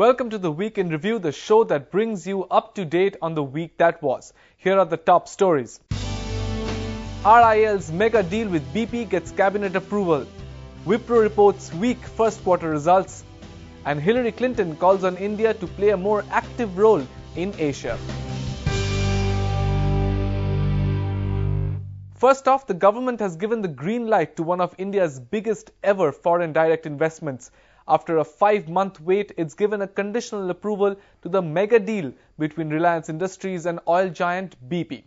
Welcome to the Week in Review, the show that brings you up to date on the week that was. Here are the top stories. RIL's mega deal with BP gets cabinet approval. Wipro reports weak first quarter results. And Hillary Clinton calls on India to play a more active role in Asia. First off, the government has given the green light to one of India's biggest ever foreign direct investments. After a 5-month wait, it's given a conditional approval to the mega deal between Reliance Industries and oil giant BP.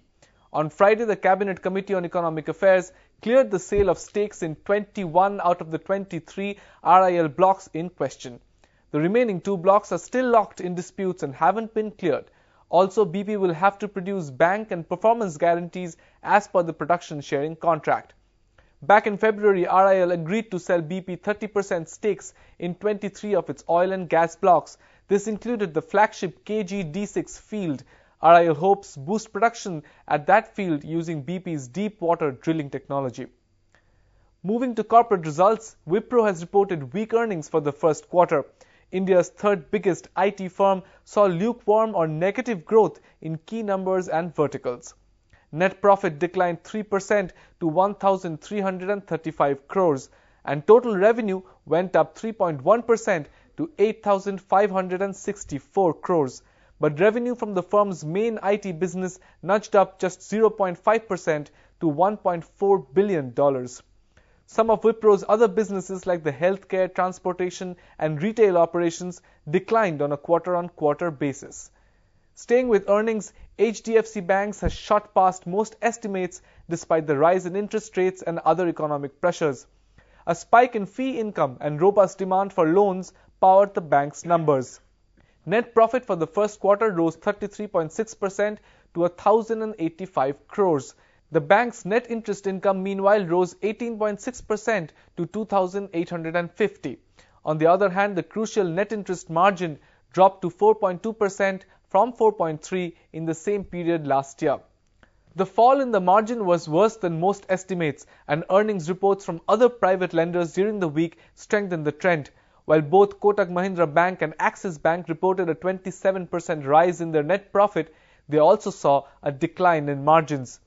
On Friday, the Cabinet Committee on Economic Affairs cleared the sale of stakes in 21 out of the 23 RIL blocks in question. The remaining 2 blocks are still locked in disputes and haven't been cleared. Also, BP will have to produce bank and performance guarantees as per the production sharing contract. Back in February, RIL agreed to sell BP 30% stakes in 23 of its oil and gas blocks. This included the flagship KG-D6 field. RIL hopes boost production at that field using BP's deep water drilling technology. Moving to corporate results, Wipro has reported weak earnings for the first quarter. India's third biggest IT firm saw lukewarm or negative growth in key numbers and verticals. Net profit declined 3% to 1,335 crores and total revenue went up 3.1% to 8,564 crores. But revenue from the firm's main IT business nudged up just 0.5% to $1.4 billion. Some of Wipro's other businesses like the healthcare, transportation and retail operations declined on a quarter-on-quarter basis. Staying with earnings, HDFC Banks has shot past most estimates despite the rise in interest rates and other economic pressures. A spike in fee income and robust demand for loans powered the bank's numbers. Net profit for the first quarter rose 33.6% to 1,085 crores. The bank's net interest income meanwhile rose 18.6% to 2,850. On the other hand, the crucial net interest margin dropped to 4.2% from 4.3% in the same period last year. The fall in the margin was worse than most estimates, and earnings reports from other private lenders during the week strengthened the trend. While both Kotak Mahindra Bank and Axis Bank reported a 27% rise in their net profit, they also saw a decline in margins.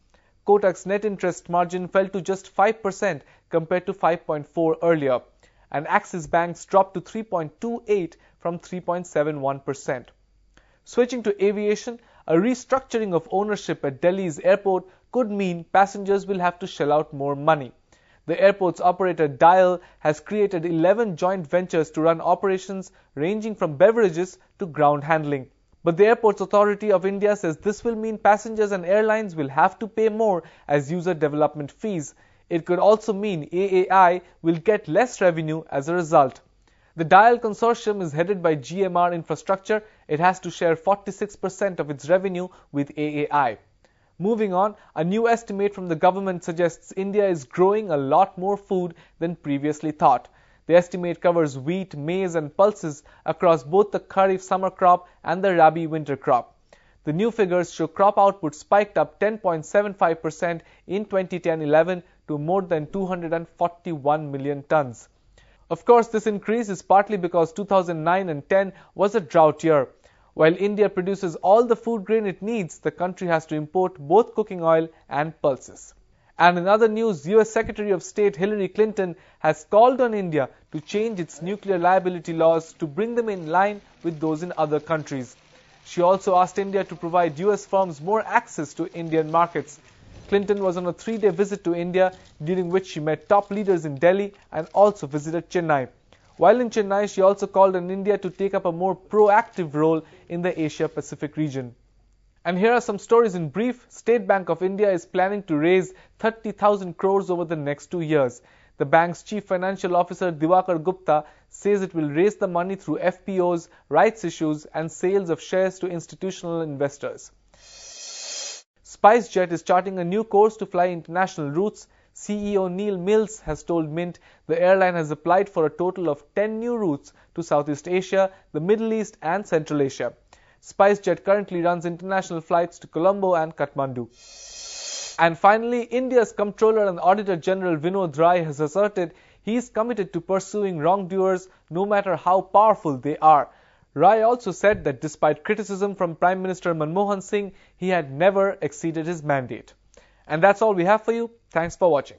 Kotak's net interest margin fell to just 5% compared to 5.4% earlier, and Axis Bank's dropped to 3.28% from 3.71%. Switching to aviation, a restructuring of ownership at Delhi's airport could mean passengers will have to shell out more money. The airport's operator DIAL has created 11 joint ventures to run operations ranging from beverages to ground handling. But the Airports Authority of India says this will mean passengers and airlines will have to pay more as user development fees. It could also mean AAI will get less revenue as a result. The DIAL consortium is headed by GMR Infrastructure. It has to share 46% of its revenue with AAI. Moving on, a new estimate from the government suggests India is growing a lot more food than previously thought. The estimate covers wheat, maize and pulses across both the Kharif summer crop and the Rabi winter crop. The new figures show crop output spiked up 10.75% in 2010-11 to more than 241 million tons. Of course, this increase is partly because 2009 and 10 was a drought year. While India produces all the food grain it needs, the country has to import both cooking oil and pulses. And in other news, US Secretary of State Hillary Clinton has called on India to change its nuclear liability laws to bring them in line with those in other countries. She also asked India to provide US firms more access to Indian markets. Clinton was on a 3-day visit to India, during which she met top leaders in Delhi and also visited Chennai. While in Chennai, she also called on India to take up a more proactive role in the Asia-Pacific region. And here are some stories in brief. State Bank of India is planning to raise 30,000 crores over the next 2 years. The bank's chief financial officer Diwakar Gupta says it will raise the money through FPOs, rights issues and sales of shares to institutional investors. SpiceJet is charting a new course to fly international routes. CEO Neil Mills has told Mint the airline has applied for a total of 10 new routes to Southeast Asia, the Middle East and Central Asia. SpiceJet currently runs international flights to Colombo and Kathmandu. And finally, India's Comptroller and Auditor General Vinod Rai has asserted he is committed to pursuing wrongdoers no matter how powerful they are. Rai also said that despite criticism from Prime Minister Manmohan Singh, he had never exceeded his mandate. And that's all we have for you. Thanks for watching.